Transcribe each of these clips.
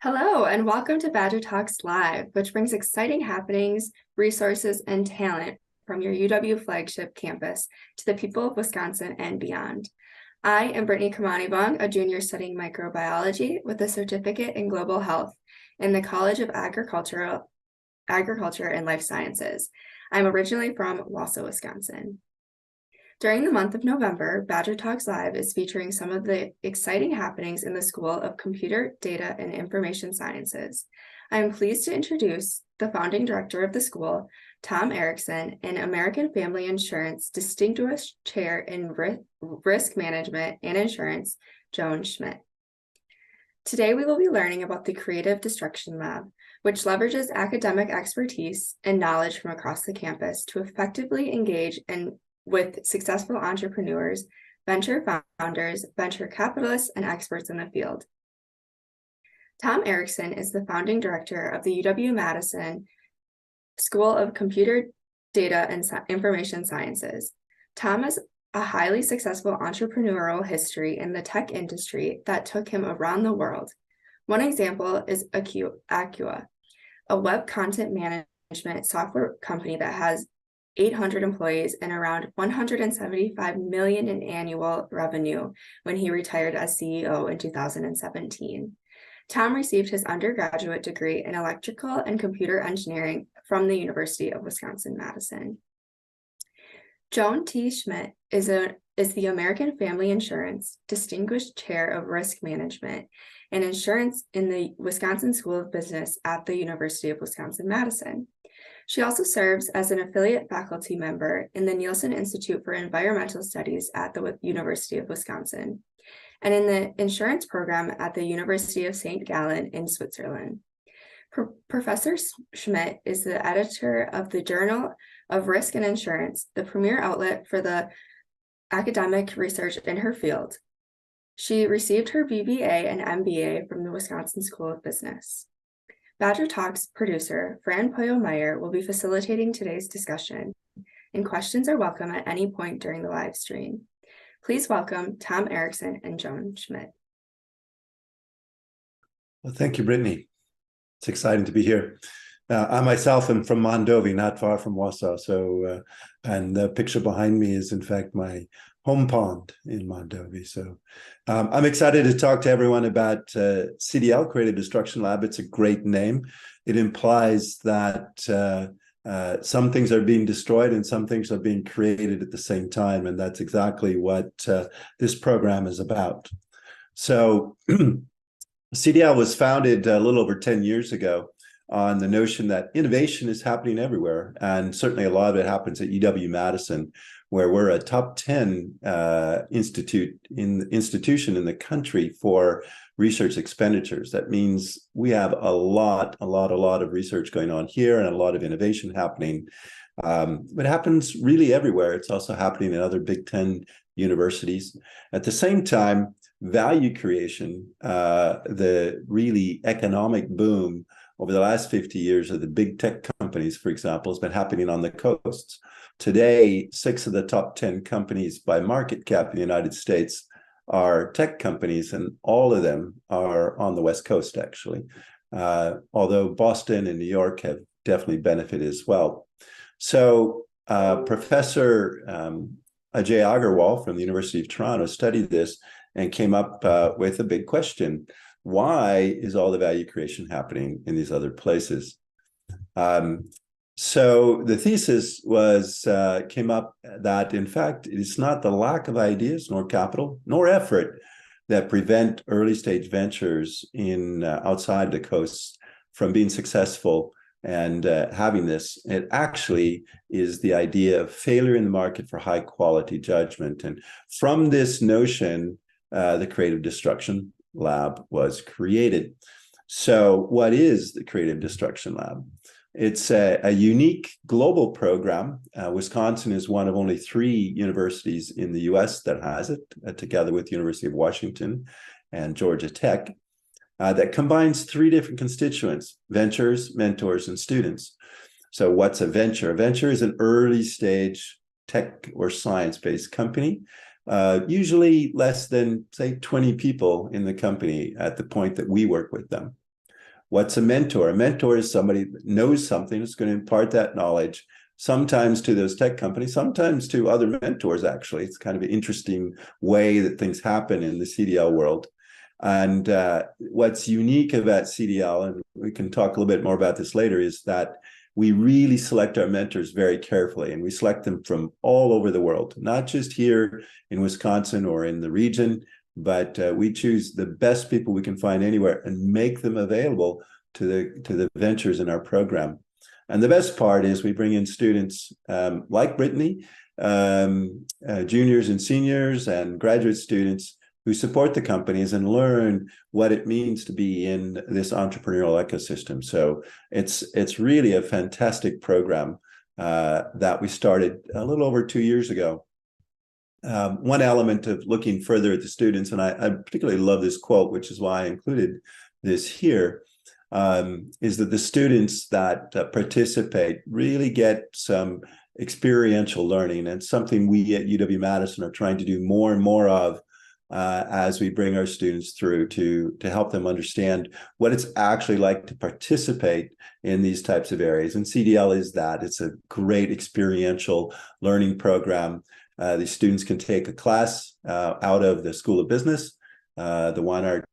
Hello, and welcome to Badger Talks Live, which brings exciting happenings, resources, and talent from your UW flagship campus to the people of Wisconsin and beyond. I am Brittany Kamanibong, a junior studying microbiology with a certificate in global health in the College of Agriculture and Life Sciences. I'm originally from Wausau, Wisconsin. During the month of November, Badger Talks Live is featuring some of the exciting happenings in the School of Computer, Data, and Information Sciences. I am pleased to introduce the founding director of the school, Tom Erickson, and American Family Insurance Distinguished Chair in Risk Management and Insurance, Joan Schmidt. Today, we will be learning about the Creative Destruction Lab, which leverages academic expertise and knowledge from across the campus to effectively engage with successful entrepreneurs, venture founders, venture capitalists, and experts in the field. Tom Erickson is the founding director of the UW-Madison School of Computer, Data, and Information Sciences. Tom has a highly successful entrepreneurial history in the tech industry that took him around the world. One example is Acqua, a web content management software company that has 800 employees and around 175 million in annual revenue when he retired as CEO in 2017. Tom received his undergraduate degree in electrical and computer engineering from the University of Wisconsin-Madison. Joan T. Schmidt is the American Family Insurance Distinguished Chair of Risk Management and Insurance in the Wisconsin School of Business at the University of Wisconsin-Madison. She also serves as an affiliate faculty member in the Nielsen Institute for Environmental Studies at the University of Wisconsin, and in the insurance program at the University of St. Gallen in Switzerland. Professor Schmidt is the editor of the Journal of Risk and Insurance, the premier outlet for the academic research in her field. She received her BBA and MBA from the Wisconsin School of Business. Badger Talks producer, Fran Poyo-Meyer, will be facilitating today's discussion, and questions are welcome at any point during the live stream. Please welcome Tom Erickson and Joan Schmidt. Well, thank you, Brittany. It's exciting to be here. I myself am from Mondovi, not far from Wausau. And the picture behind me is, in fact, my home pond in Mondovi. So I'm excited to talk to everyone about CDL, Creative Destruction Lab. It's a great name. It implies that some things are being destroyed and some things are being created at the same time. And that's exactly what this program is about. So CDL was founded a little over 10 years ago on the notion that innovation is happening everywhere. And certainly a lot of it happens at UW-Madison, where we're a top 10 institution in the country for research expenditures. That means we have a lot of research going on here and a lot of innovation happening. But it happens really everywhere. It's also happening in other Big Ten universities. At the same time, value creation, the really economic boom over the last 50 years of the big tech companies, for example, has been happening on the coasts. Today, 6 of the top 10 companies by market cap in the United States are tech companies, and all of them are on the West Coast, actually. Although Boston and New York have definitely benefited as well. So Professor Ajay Agarwal from the University of Toronto studied this and came up with a big question. Why is all the value creation happening in these other places? So the thesis came up that, in fact, it's not the lack of ideas, nor capital, nor effort that prevent early stage ventures in outside the coasts from being successful and having this. It actually is the idea of failure in the market for high quality judgment. And from this notion, the Creative Destruction Lab was created. So what is the Creative Destruction Lab? It's a unique global program. Wisconsin is one of only 3 universities in the US that has it, together with the University of Washington and Georgia Tech, that combines 3 different constituents: ventures, mentors, and students. So what's a venture? A venture is an early stage tech or science-based company, usually less than, say, 20 people in the company at the point that we work with them. What's a mentor? A mentor is somebody that knows something, that's going to impart that knowledge, sometimes to those tech companies, sometimes to other mentors, actually. It's kind of an interesting way that things happen in the CDL world. And what's unique about CDL, and we can talk a little bit more about this later, is that we really select our mentors very carefully, and we select them from all over the world, not just here in Wisconsin or in the region, but we choose the best people we can find anywhere and make them available to the ventures in our program. And the best part is we bring in students like Brittany, juniors and seniors and graduate students who support the companies and learn what it means to be in this entrepreneurial ecosystem. So it's really a fantastic program that we started a little over 2 years ago. One element of looking further at the students, and I particularly love this quote, which is why I included this here, is that the students that participate really get some experiential learning, and something we at UW-Madison are trying to do more and more of as we bring our students through to help them understand what it's actually like to participate in these types of areas. And CDL is that. It's a great experiential learning program. These students can take a class out of the School of Business. The Weinart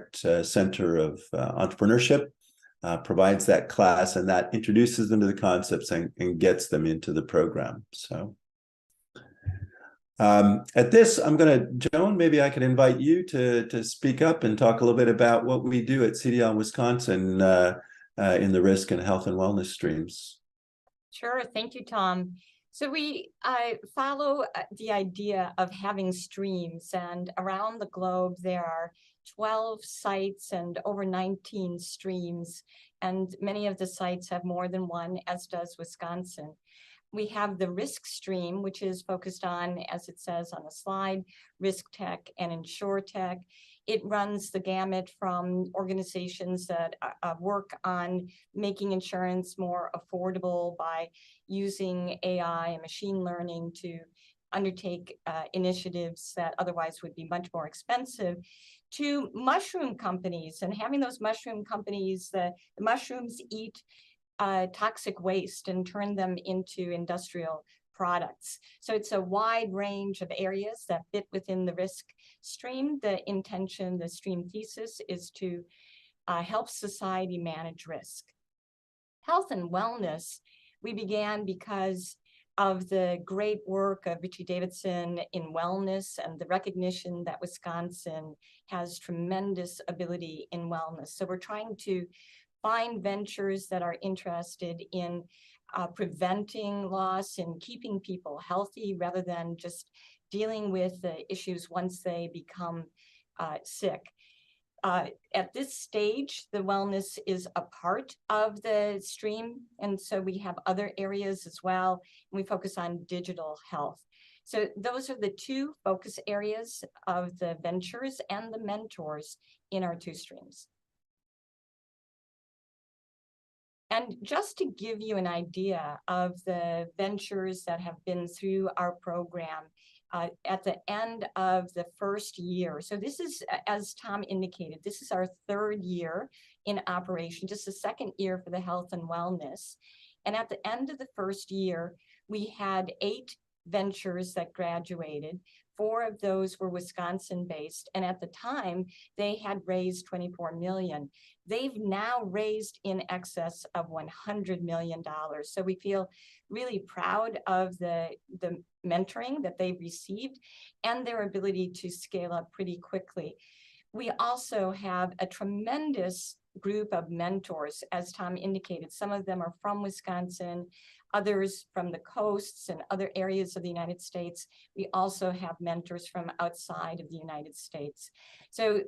Center of Entrepreneurship provides that class, and that introduces them to the concepts and gets them into the program. So at this, I'm going to, Joan, maybe I could invite you to speak up and talk a little bit about what we do at CDL-Wisconsin in the risk and health and wellness streams. Sure. Thank you, Tom. So we follow the idea of having streams, and around the globe there are 12 sites and over 19 streams, and many of the sites have more than one, as does Wisconsin. We have the risk stream, which is focused on, as it says on the slide, risk tech and insure tech. It runs the gamut from organizations that work on making insurance more affordable by using AI and machine learning to undertake initiatives that otherwise would be much more expensive, to mushroom companies, and having those mushroom companies, the mushrooms eat toxic waste and turn them into industrial products. So it's a wide range of areas that fit within the risk stream. The intention, the stream thesis, is to help society manage risk. Health and wellness, we began because of the great work of Richie Davidson in wellness and the recognition that Wisconsin has tremendous ability in wellness. So we're trying to find ventures that are interested in preventing loss and keeping people healthy rather than just dealing with the issues once they become sick. At this stage, the wellness is a part of the stream, and so we have other areas as well. We focus on digital health. So those are the two focus areas of the ventures and the mentors in our two streams. And just to give you an idea of the ventures that have been through our program, at the end of the first year, so this is, as Tom indicated, this is our third year in operation, just the second year for the health and wellness. And at the end of the first year, we had 8 ventures that graduated. 4 of those were Wisconsin-based, and at the time, they had raised $24 million. They've now raised in excess of $100 million. So we feel really proud of the mentoring that they've received and their ability to scale up pretty quickly. We also have a tremendous group of mentors, as Tom indicated. Some of them are from Wisconsin, others from the coasts and other areas of the United States. We also have mentors from outside of the United States. So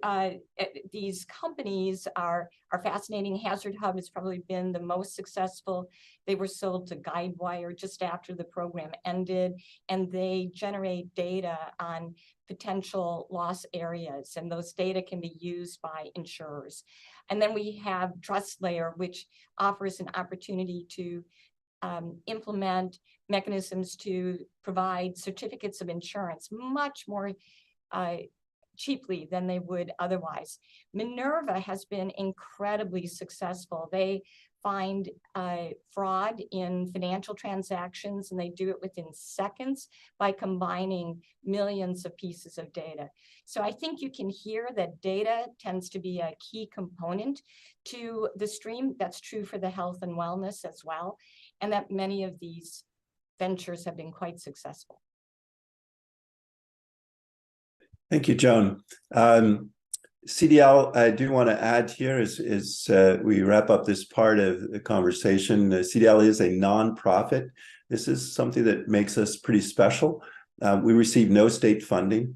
these companies are fascinating. Hazard Hub has probably been the most successful. They were sold to Guidewire just after the program ended, and they generate data on potential loss areas, and those data can be used by insurers. And then we have TrustLayer, which offers an opportunity to implement mechanisms to provide certificates of insurance much more cheaply than they would otherwise. Minerva has been incredibly successful. They find fraud in financial transactions, and they do it within seconds by combining millions of pieces of data. So I think you can hear that data tends to be a key component to the stream. That's true for the health and wellness as well, and that many of these ventures have been quite successful. Thank you, Joan. CDL, I do want to add here as we wrap up this part of the conversation, CDL is a nonprofit. This is something that makes us pretty special. We receive no state funding.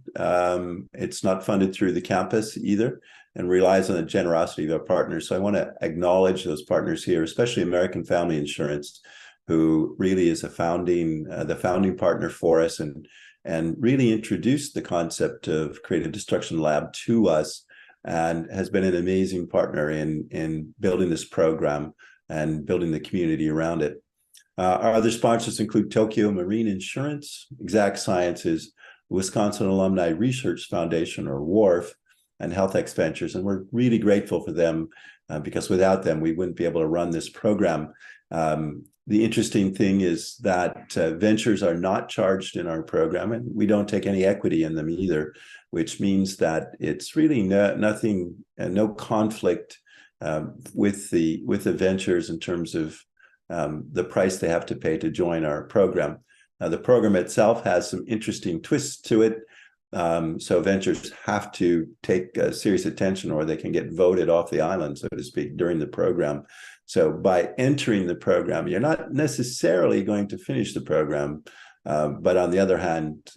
It's not funded through the campus either, and relies on the generosity of our partners. So I want to acknowledge those partners here, especially American Family Insurance, who really is the founding partner for us and really introduced the concept of Creative Destruction Lab to us, and has been an amazing partner in building this program and building the community around it. Our other sponsors include Tokyo Marine Insurance, Exact Sciences, Wisconsin Alumni Research Foundation, or WARF, and HealthX Ventures. And we're really grateful for them because without them, we wouldn't be able to run this program. The interesting thing is that ventures are not charged in our program, and we don't take any equity in them either, which means that it's really no conflict with the ventures in terms of the price they have to pay to join our program. The program itself has some interesting twists to it. So ventures have to take serious attention, or they can get voted off the island, so to speak, during the program. So by entering the program, you're not necessarily going to finish the program, but on the other hand,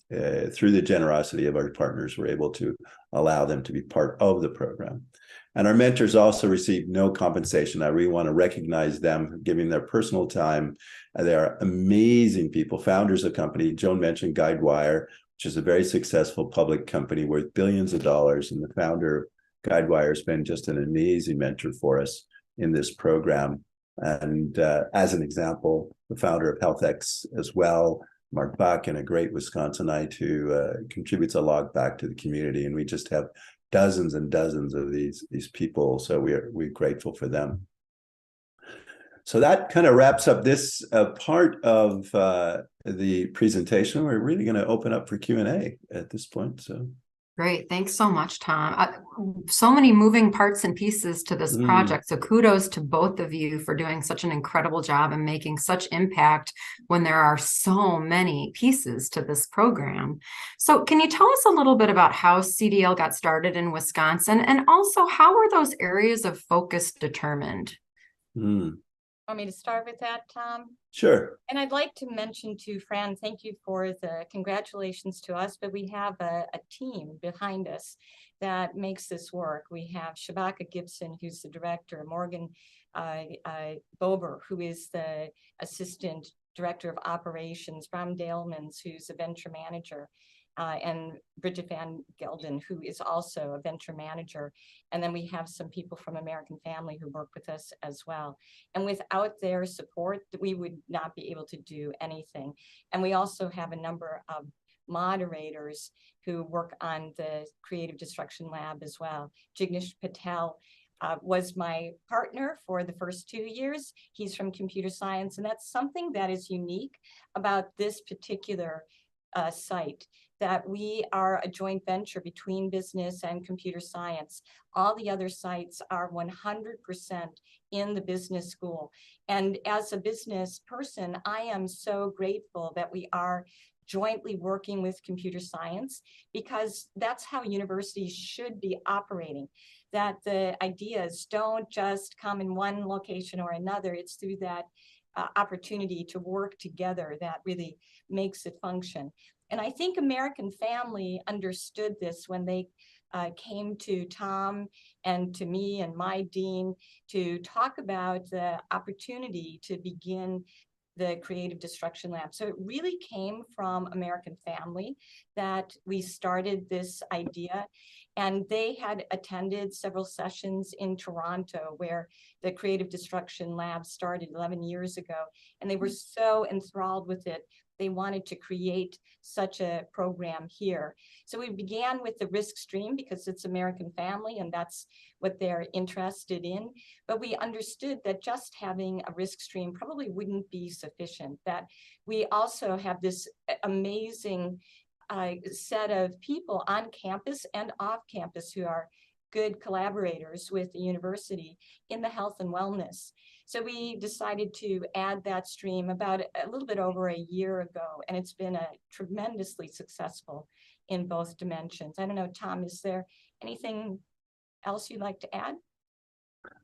through the generosity of our partners, we're able to allow them to be part of the program. And our mentors also receive no compensation. I really want to recognize them, giving their personal time. They are amazing people, founders of the company. Joan mentioned Guidewire, which is a very successful public company worth billions of dollars. And the founder of Guidewire has been just an amazing mentor for us in this program. And as an example, the founder of HealthX as well, Mark Buck, and a great Wisconsinite who contributes a lot back to the community. And we just have dozens and dozens of these people. So we're grateful for them. So that kind of wraps up this part of the presentation. We're really going to open up for Q&A at this point. So great. Thanks so much, Tom. So many moving parts and pieces to this project. So kudos to both of you for doing such an incredible job and making such impact when there are so many pieces to this program. So can you tell us a little bit about how CDL got started in Wisconsin, and also how were those areas of focus determined? Want me to start with that, Tom? Sure. And I'd like to mention to Fran, thank you for the congratulations to us, but we have a team behind us that makes this work. We have Shabaka Gibson, who's the director, Morgan Bober, who is the assistant director of operations, Bram Dalemans, who's a venture manager, and Bridget Van Gelden, who is also a venture manager. And then we have some people from American Family who work with us as well. And without their support, we would not be able to do anything. And we also have a number of moderators who work on the Creative Destruction Lab as well. Jignesh Patel was my partner for the first 2 years. He's from computer science, and that's something that is unique about this particular site, that we are a joint venture between business and computer science. All the other sites are 100% in the business school. And as a business person, I am so grateful that we are jointly working with computer science, because that's how universities should be operating, that the ideas don't just come in one location or another. It's through that opportunity to work together that really makes it function. And I think American Family understood this when they came to Tom and to me and my dean to talk about the opportunity to begin the Creative Destruction Lab. So it really came from American Family that we started this idea. And they had attended several sessions in Toronto where the Creative Destruction Lab started 11 years ago. And they were so enthralled with it they wanted to create such a program here. So we began with the risk stream because it's American family and that's what they're interested in. But we understood that just having a risk stream probably wouldn't be sufficient, that we also have this amazing set of people on campus and off campus who are good collaborators with the university in the health and wellness. So we decided to add that stream about a little bit over a year ago, and it's been tremendously successful in both dimensions. I don't know, Tom, is there anything else you'd like to add?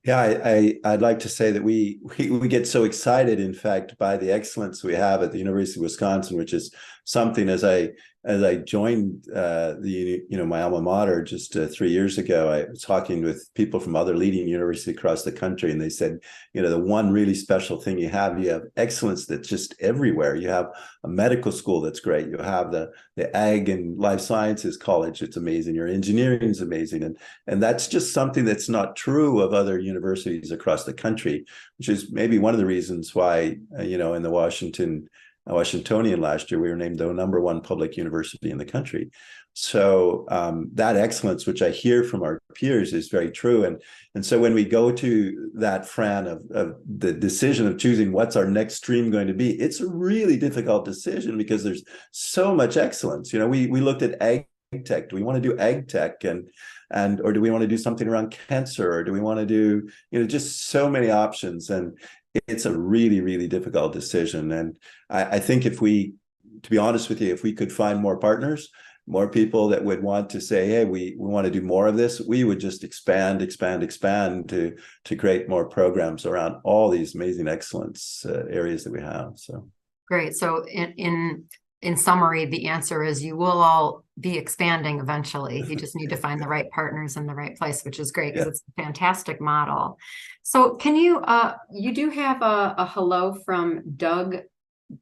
Yeah, I'd like to say that we get so excited, in fact, by the excellence we have at the University of Wisconsin, which is something as I joined my alma mater just 3 years ago. I was talking with people from other leading universities across the country, and they said, the one really special thing you have excellence that's just everywhere. You have a medical school that's great. You have the Ag and Life Sciences College. It's amazing. Your engineering is amazing, and that's just something that's not true of other universities across the country, which is maybe one of the reasons why in the Washingtonian last year, we were named the #1 public university in the country. So that excellence, which I hear from our peers, is very true. And so when we go to that, Fran, of the decision of choosing what's our next stream going to be, it's a really difficult decision because there's so much excellence. We looked at ag tech. Do we want to do ag tech or do we want to do something around cancer, or do we want to do just so many options? And it's a really, really difficult decision. And I think to be honest with you, if we could find more partners, more people that would want to say, hey, we want to do more of this, we would just expand to create more programs around all these amazing excellence areas that we have. So great. So in summary, the answer is you will all be expanding eventually. You just need to find the right partners in the right place, which is great because it's a fantastic model. So can you do have a hello from Doug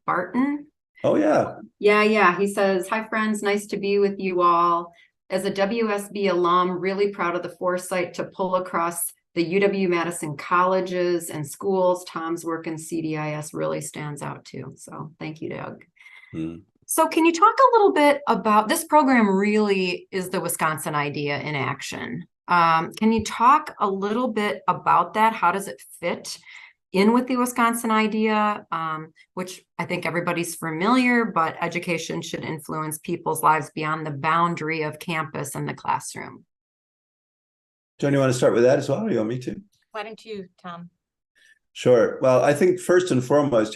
Barton? Oh, yeah. Yeah. He says, hi, friends. Nice to be with you all. As a WSB alum, really proud of the foresight to pull across the UW-Madison colleges and schools. Tom's work in CDIS really stands out too. So thank you, Doug. So can you talk a little bit about this program? Really is the Wisconsin idea in action. Can you talk a little bit about that? How does it fit in with the Wisconsin idea, which I think everybody's familiar, but education should influence people's lives beyond the boundary of campus and the classroom? John, you want to start with that as well, or you want me to? Why don't you, Tom? Sure. Well, I think first and foremost,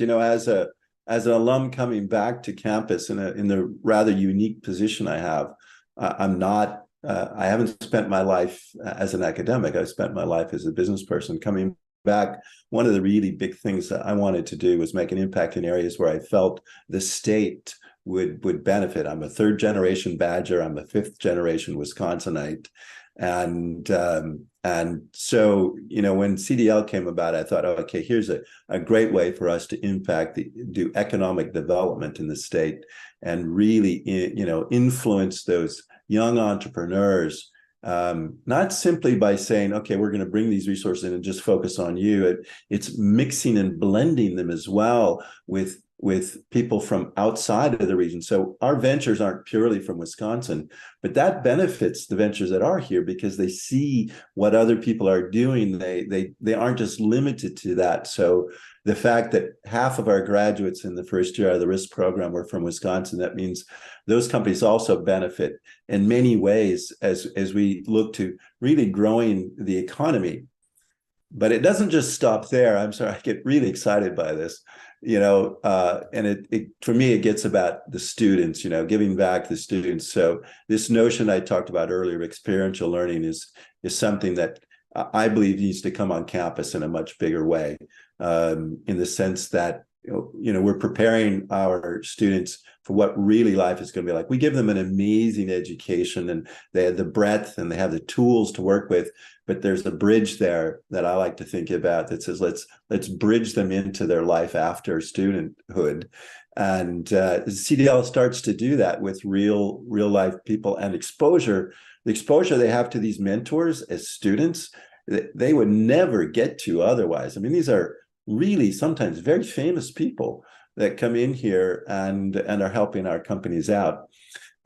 as an alum coming back to campus in the rather unique position I have, I haven't spent my life as an academic. I've spent my life as a business person. Coming back, one of the really big things that I wanted to do was make an impact in areas where I felt the state would benefit. I'm a 3rd-generation Badger. I'm a 5th-generation Wisconsinite. And so, when CDL came about, I thought, okay, here's a great way for us to do economic development in the state and really, influence those young entrepreneurs, not simply by saying, okay, we're going to bring these resources in and just focus on you. It's mixing and blending them as well with people from outside of the region. So our ventures aren't purely from Wisconsin, but that benefits the ventures that are here because they see what other people are doing. They aren't just limited to that. So the fact that half of our graduates in the first year of the RISC program were from Wisconsin, that means those companies also benefit in many ways as we look to really growing the economy. But it doesn't just stop there. I'm sorry, I get really excited by this. And it for me, it gets about the students, giving back to the students. So this notion I talked about earlier, experiential learning, is something that I believe needs to come on campus in a much bigger way, in the sense that, we're preparing our students for what really life is going to be like. We give them an amazing education and they have the breadth and they have the tools to work with, but there's a bridge there that I like to think about that says, let's bridge them into their life after studenthood. And CDL starts to do that with real life people and exposure. The exposure they have to these mentors as students, they would never get to otherwise. I mean, these are really sometimes very famous people that come in here and are helping our companies out.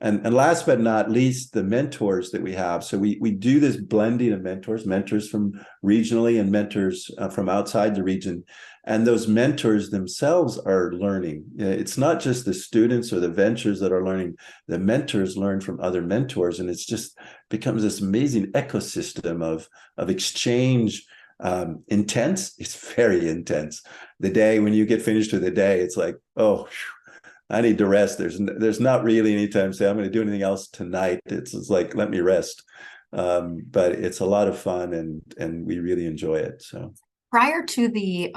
And last but not least, the mentors that we have. So we do this blending of mentors from regionally and mentors from outside the region. And those mentors themselves are learning. It's not just the students or the ventures that are learning. The mentors learn from other mentors. And it's just becomes this amazing ecosystem of exchange. Intense. It's very intense. The day when you get finished with the day, it's like, oh, I need to rest. There's not really any time to say I'm going to do anything else tonight. It's like, let me rest. But it's a lot of fun and we really enjoy it. So prior to the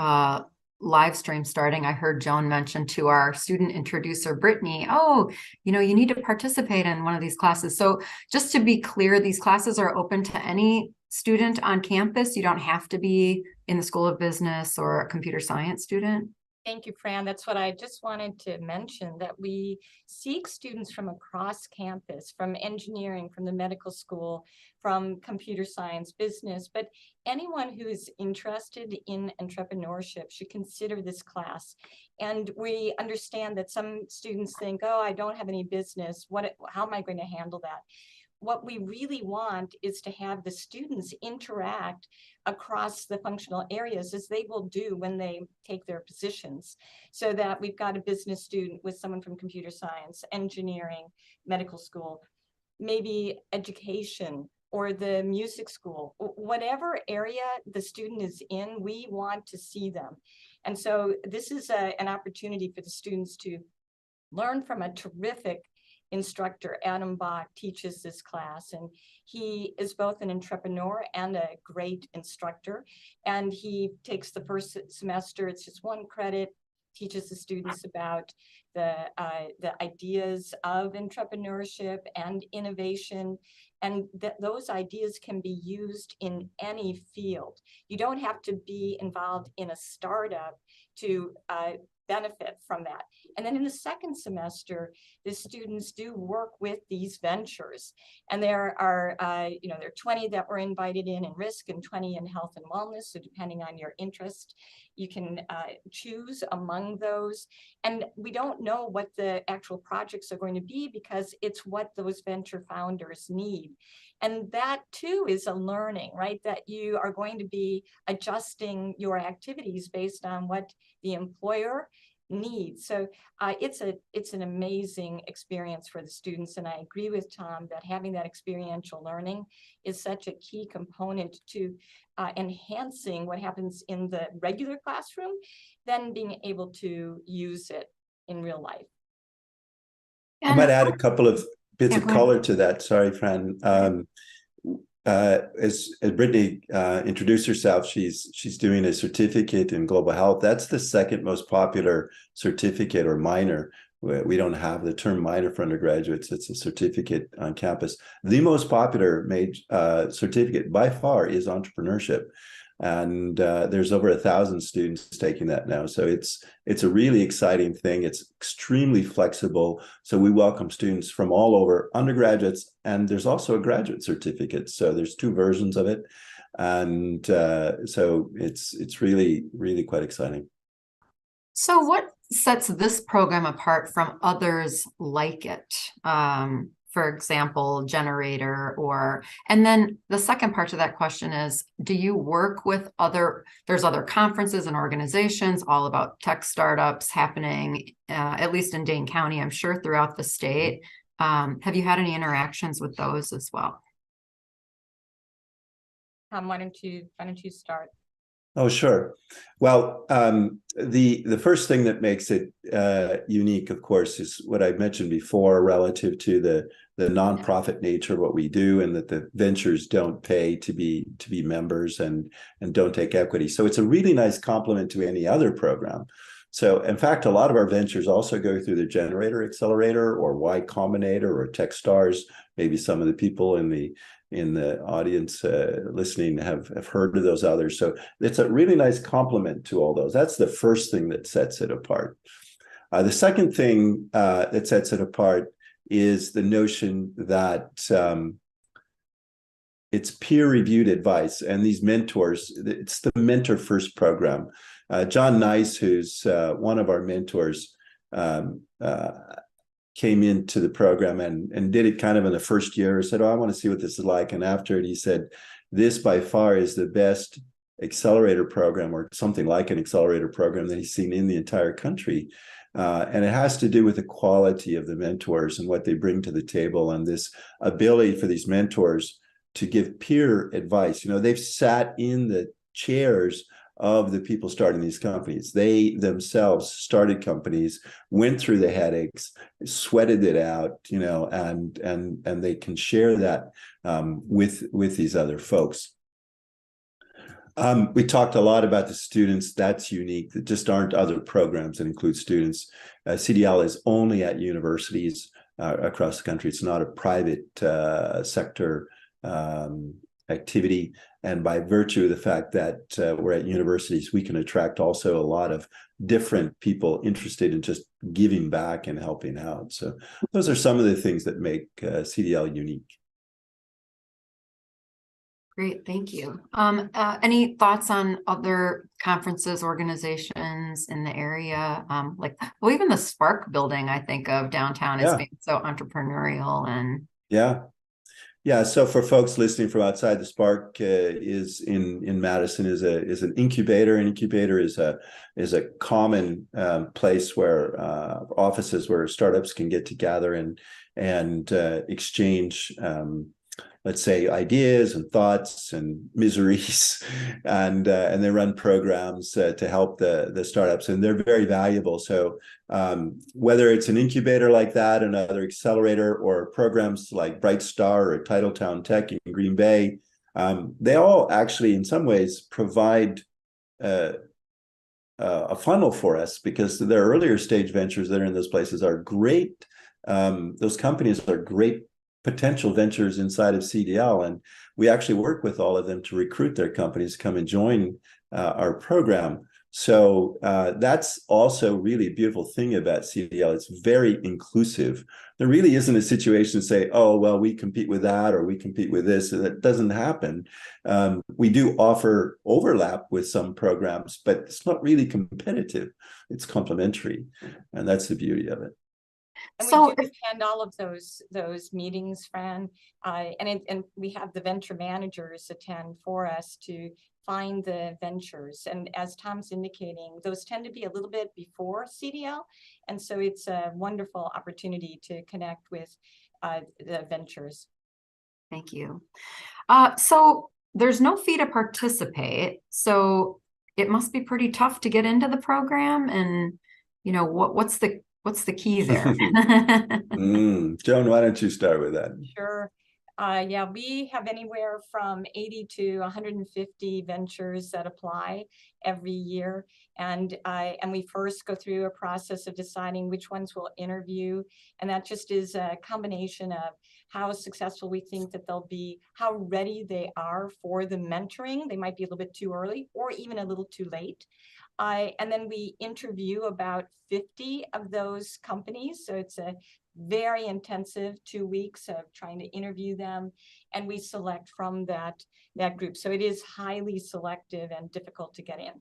live stream starting, I heard Joan mention to our student introducer, Brittany, oh, you need to participate in one of these classes. So just to be clear, these classes are open to any student on campus. You don't have to be in the School of Business or a computer science student. Thank you, Fran. That's what I just wanted to mention, that we seek students from across campus, from engineering, from the medical school, from computer science, business, but anyone who is interested in entrepreneurship should consider this class. And we understand that some students think, oh, I don't have any business. How am I going to handle that? What we really want is to have the students interact across the functional areas, as they will do when they take their positions, so that we've got a business student with someone from computer science, engineering, medical school, maybe education, or the music school. Whatever area the student is in, we want to see them. And so this is an opportunity for the students to learn from a terrific instructor. Adam Bach teaches this class, and he is both an entrepreneur and a great instructor. And he takes the first semester, it's just 1 credit, teaches the students about the ideas of entrepreneurship and innovation, and those ideas can be used in any field. You don't have to be involved in a startup to benefit from that. And then in the second semester, the students do work with these ventures. And there are, there are 20 that were invited in risk and 20 in health and wellness. So depending on your interest, you can choose among those. And we don't know what the actual projects are going to be, because it's what those venture founders need. And that too is a learning, right? That you are going to be adjusting your activities based on what the employer needs. So it's an amazing experience for the students. And I agree with Tom that having that experiential learning is such a key component to enhancing what happens in the regular classroom, then being able to use it in real life. I might add a couple of bits of color to that. Sorry, Fran. As Brittany introduced herself, she's doing a certificate in global health. That's the second most popular certificate, or minor. We don't have the term minor for undergraduates. It's a certificate on campus. The most popular certificate by far is entrepreneurship. And there's over 1,000 students taking that now. So it's a really exciting thing. It's extremely flexible. So we welcome students from all over, undergraduates, and there's also a graduate certificate. So there's 2 versions of it. And so it's really, really quite exciting. So what sets this program apart from others like it? For example, Generator, and then the second part to that question is, do you work with there's other conferences and organizations all about tech startups happening, at least in Dane County, I'm sure throughout the state. Have you had any interactions with those as well? Why don't you start? Oh, sure. Well, the first thing that makes it unique, of course, is what I mentioned before relative to the nonprofit nature of what we do, and that the ventures don't pay to be members and don't take equity. So it's a really nice complement to any other program. So in fact, a lot of our ventures also go through the Generator Accelerator or Y Combinator or Techstars. Maybe some of the people in the audience listening have heard of those others. So it's a really nice complement to all those. That's the first thing that sets it apart. The second thing that sets it apart is the notion that it's peer-reviewed advice, and these mentors, it's the mentor first program. John Nice, who's one of our mentors, came into the program and did it kind of in the first year, said, oh, I want to see what this is like. And after it, he said, this by far is the best accelerator program, or something like an accelerator program, that he's seen in the entire country. And it has to do with the quality of the mentors and what they bring to the table, and this ability for these mentors to give peer advice. They've sat in the chairs of the people starting these companies. They themselves started companies, went through the headaches, sweated it out, and they can share that with these other folks. We talked a lot about the students. That's unique. There just aren't other programs that include students. CDL is only at universities across the country. It's not a private sector activity. And by virtue of the fact that we're at universities, we can attract also a lot of different people interested in just giving back and helping out. So those are some of the things that make CDL unique. Great, thank you. Any thoughts on other conferences, organizations in the area? Even the Spark building, I think of downtown as being so entrepreneurial and Yeah. So for folks listening from outside, the Spark is in Madison is an incubator. An incubator is a common place where offices where startups can get together and exchange let's say ideas and thoughts and miseries, and they run programs to help the startups, and they're very valuable. So whether it's an incubator like that, another accelerator, or programs like Bright Star or Titletown Tech in Green Bay, they all actually in some ways provide a funnel for us, because their earlier stage ventures that are in those places are great. Those companies are great potential ventures inside of CDL, and we actually work with all of them to recruit their companies to come and join our program. So that's also really a beautiful thing about CDL. It's very inclusive. There really isn't a situation to say, oh, well, we compete with that or we compete with this. That doesn't happen. We do offer overlap with some programs, but it's not really competitive. It's complementary, and that's the beauty of it. And So we do attend all of those meetings, Fran, and we have the venture managers attend for us to find the ventures. And as Tom's indicating, those tend to be a little bit before CDL, and so it's a wonderful opportunity to connect with the ventures. thank you. So there's no fee to participate, so it must be pretty tough to get into the program. And what's the key there? Joan, why don't you start with that? Sure. Yeah, we have anywhere from 80 to 150 ventures that apply every year. And we first go through a process of deciding which ones we'll interview. And that just is a combination of how successful we think that they'll be, how ready they are for the mentoring. They might be a little bit too early or even a little too late. And then we interview about 50 of those companies. So it's a very intensive 2 weeks of trying to interview them, and we select from that group. So it is highly selective and difficult to get in.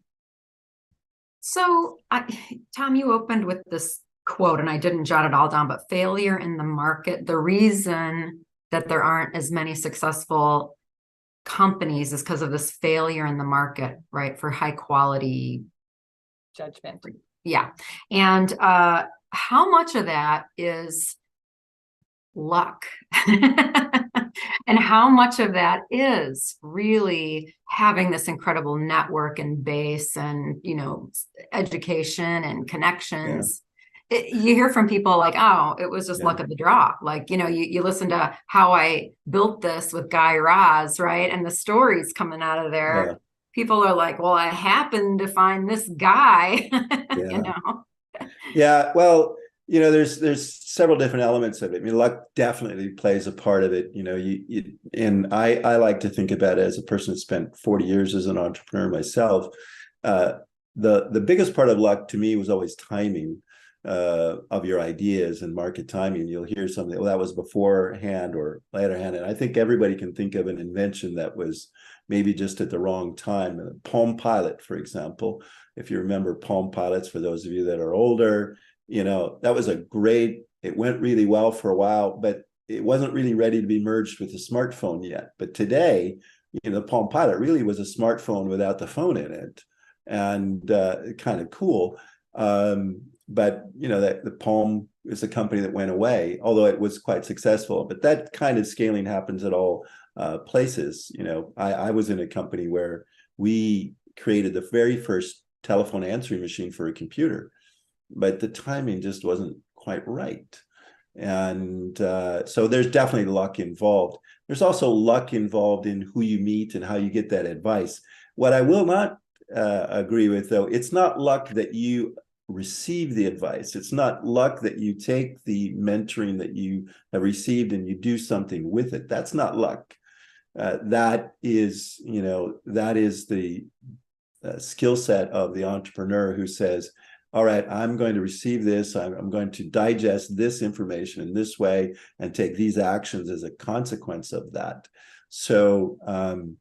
So Tom, you opened with this quote, and I didn't jot it all down, but failure in the market. The reason that there aren't as many successful companies is because of this failure in the market, right? For high quality Judgment. Yeah. And how much of that is luck? And how much of that is really having this incredible network and base and, education and connections? You hear from people like, oh, it was just luck of the draw. Like, you listen to How I Built This with Guy Raz, right? And the stories coming out of there. Yeah. People are like, well, I happened to find this guy, Yeah, well, there's several different elements of it. I mean, luck definitely plays a part of it. And I like to think about it as a person that spent 40 years as an entrepreneur myself. The biggest part of luck to me was always timing. of your ideas and market timing. You'll hear something, well, that was beforehand or laterhand. And I think everybody can think of an invention that was maybe just at the wrong time. Palm Pilot, for example, if you remember Palm Pilots, for those of you that are older, that was it went really well for a while, but it wasn't really ready to be merged with the smartphone yet. But today, the Palm Pilot really was a smartphone without the phone in it, and kind of cool. But that the Palm is a company that went away, although it was quite successful. But that kind of scaling happens at all places. I was in a company where we created the very first telephone answering machine for a computer, but the timing just wasn't quite right. And so there's definitely luck involved. There's also luck involved in who you meet and how you get that advice. What I will not agree with, though, it's not luck that you receive the advice. It's not luck that you take the mentoring that you have received and you do something with it. That's not luck. That is the skill set of the entrepreneur who says, all right, I'm going to receive this. I'm going to digest this information in this way and take these actions as a consequence of that. So, and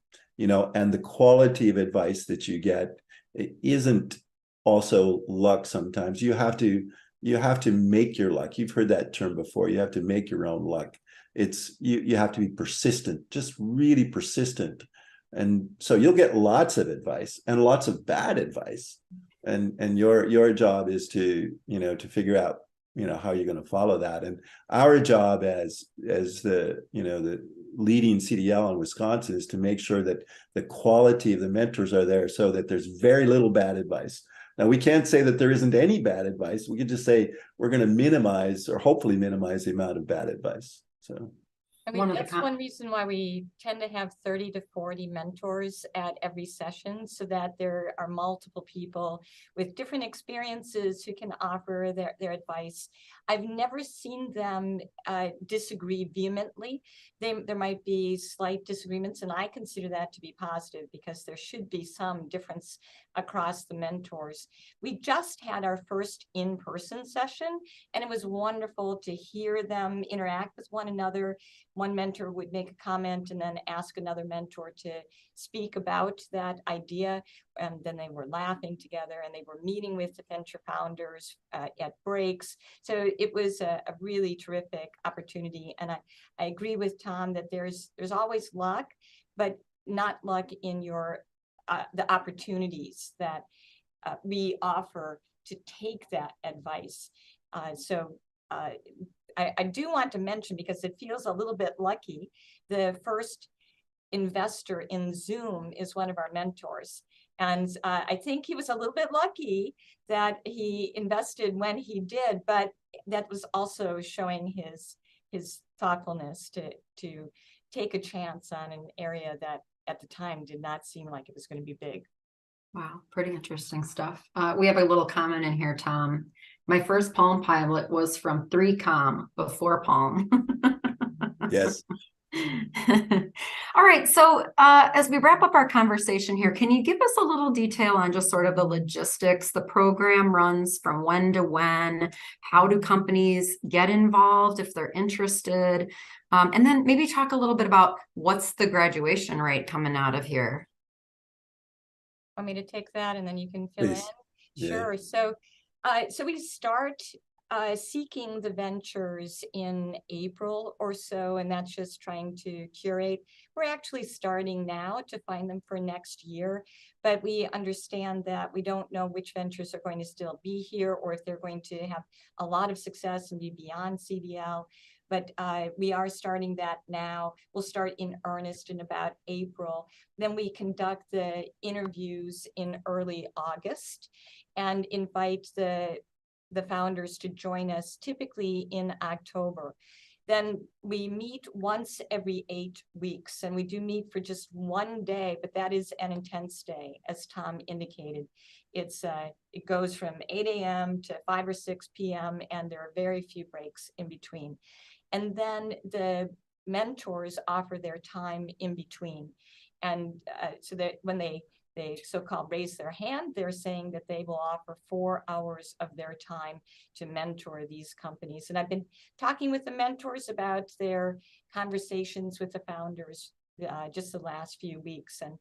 the quality of advice that you get isn't also luck. Sometimes you have to make your luck. You've heard that term before. You have to make your own luck. It's you have to be persistent, just really persistent. And so you'll get lots of advice and lots of bad advice. And your job is to figure out how you're going to follow that. And our job as the leading CDL in Wisconsin is to make sure that the quality of the mentors are there, so that there's very little bad advice. Now, we can't say that there isn't any bad advice. We can just say we're going to minimize, or hopefully minimize, the amount of bad advice. So I mean, that's one reason why we tend to have 30 to 40 mentors at every session, so that there are multiple people with different experiences who can offer their advice. I've never seen them disagree vehemently. There might be slight disagreements, and I consider that to be positive, because there should be some difference across the mentors. We just had our first in-person session, and it was wonderful to hear them interact with one another. One mentor would make a comment and then ask another mentor to speak about that idea. And then they were laughing together, and they were meeting with the venture founders at breaks. So it was a really terrific opportunity. And I agree with Tom that there's always luck, but not luck in the opportunities that we offer to take that advice. I do want to mention, because it feels a little bit lucky, the first investor in Zoom is one of our mentors. And I think he was a little bit lucky that he invested when he did, but that was also showing his thoughtfulness to take a chance on an area that at the time did not seem like it was going to be big. Wow, pretty interesting stuff. We have a little comment in here, Tom. My first Palm Pilot was from 3Com, before Palm. Yes. All right. So as we wrap up our conversation here, can you give us a little detail on just sort of the logistics? The program runs from when to when? How do companies get involved if they're interested? And then maybe talk a little bit about what's the graduation rate coming out of here. Want me to take that, and then you can fill Please. in? Sure. Yeah. So we start seeking the ventures in April or so, and that's just trying to curate. We're actually starting now to find them for next year, but we understand that we don't know which ventures are going to still be here, or if they're going to have a lot of success and be beyond CDL. But we are starting that now. We'll start in earnest in about April. Then we conduct the interviews in early August and invite the founders to join us, typically in October. Then we meet once every 8 weeks, and we do meet for just one day, but that is an intense day, as Tom indicated. It goes from 8 a.m. to 5 or 6 p.m., and there are very few breaks in between. And then the mentors offer their time in between. And so that when they they so-called raise their hand, they're saying that they will offer 4 hours of their time to mentor these companies. And I've been talking with the mentors about their conversations with the founders just the last few weeks, and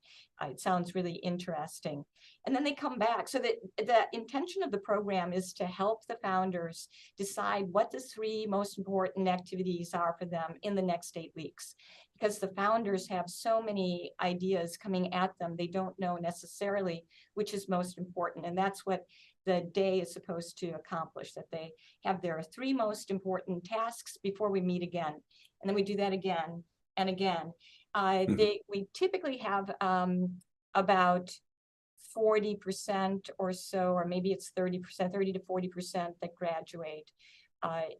it sounds really interesting. And then they come back. So that the intention of the program is to help the founders decide what the 3 most important activities are for them in the next 8 weeks. Because the founders have so many ideas coming at them, they don't know necessarily which is most important. And that's what the day is supposed to accomplish, that they have their 3 most important tasks before we meet again. And then we do that again and again. We typically have about 40% or so, or maybe it's 30%, 30 to 40% that graduate. I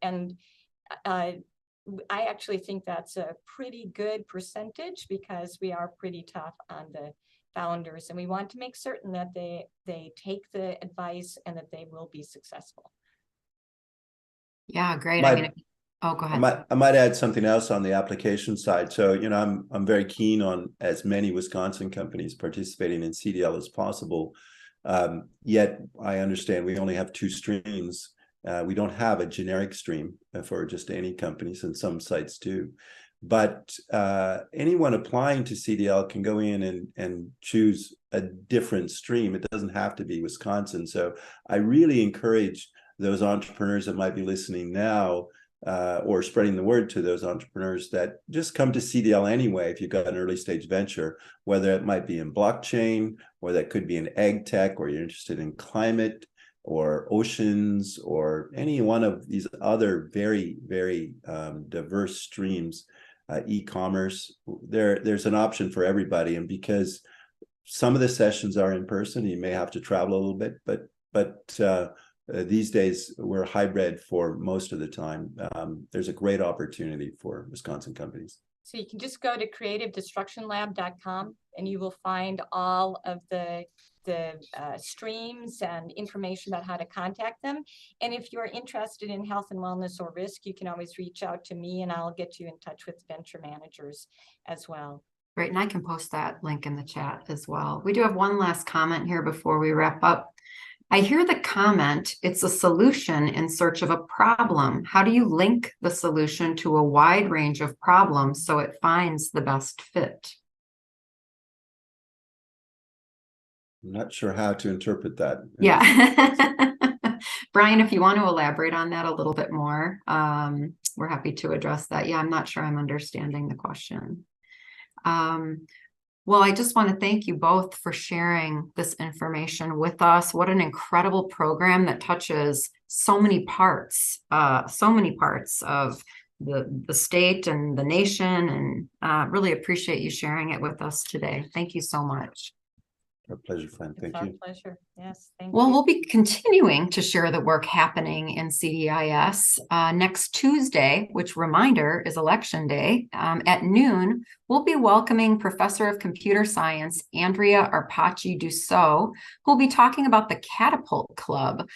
actually think that's a pretty good percentage, because we are pretty tough on the founders, and we want to make certain that they take the advice and that they will be successful. Yeah, great. Go ahead. I might add something else on the application side. So, I'm very keen on as many Wisconsin companies participating in CDL as possible. Yet I understand we only have 2 streams. We don't have a generic stream for just any companies, and some sites do. But anyone applying to CDL can go in and choose a different stream. It doesn't have to be Wisconsin. So I really encourage those entrepreneurs that might be listening now, or spreading the word to those entrepreneurs, that just come to CDL anyway if you've got an early stage venture, whether it might be in blockchain, or that could be in ag tech, or you're interested in climate or oceans, or any one of these other very, very diverse streams, e-commerce. There's an option for everybody. And because some of the sessions are in person, you may have to travel a little bit, but these days we're hybrid for most of the time. There's a great opportunity for Wisconsin companies. So you can just go to creativedestructionlab.com and you will find all of the streams and information about how to contact them. And if you're interested in health and wellness or risk, you can always reach out to me and I'll get you in touch with venture managers as well. Great. And I can post that link in the chat as well. We do have one last comment here before we wrap up. I hear the comment, it's a solution in search of a problem. How do you link the solution to a wide range of problems so it finds the best fit? I'm not sure how to interpret that. Yeah. Brian, if you want to elaborate on that a little bit more, we're happy to address that. Yeah, I'm not sure I'm understanding the question. Well, I just want to thank you both for sharing this information with us. What an incredible program that touches so many parts of the state and the nation, and really appreciate you sharing it with us today. Thank you so much. Our pleasure, friend. Thank you. It's our pleasure. Yes, thank Well, you. we'll be continuing to share the work happening in CDIS next Tuesday, which, reminder, is Election Day. At noon, we'll be welcoming Professor of Computer Science, Andrea Arpaci-Dussault, who will be talking about the Catapult Club,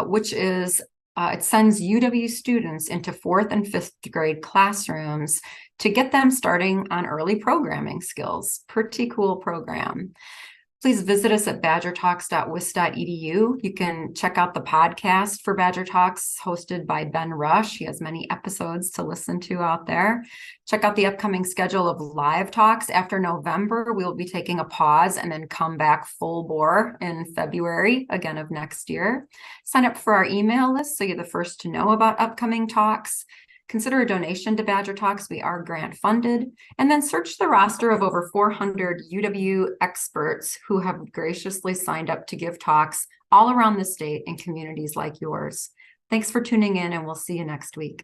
which is it sends UW students into 4th and 5th grade classrooms to get them starting on early programming skills. Pretty cool program. Please visit us at badgertalks.wis.edu. You can check out the podcast for Badger Talks hosted by Ben Rush. He has many episodes to listen to out there. Check out the upcoming schedule of live talks. After November, we'll be taking a pause and then come back full bore in February, again of next year. Sign up for our email list so you're the first to know about upcoming talks. Consider a donation to Badger Talks. We are grant funded. And then search the roster of over 400 UW experts who have graciously signed up to give talks all around the state in communities like yours. Thanks for tuning in, and we'll see you next week.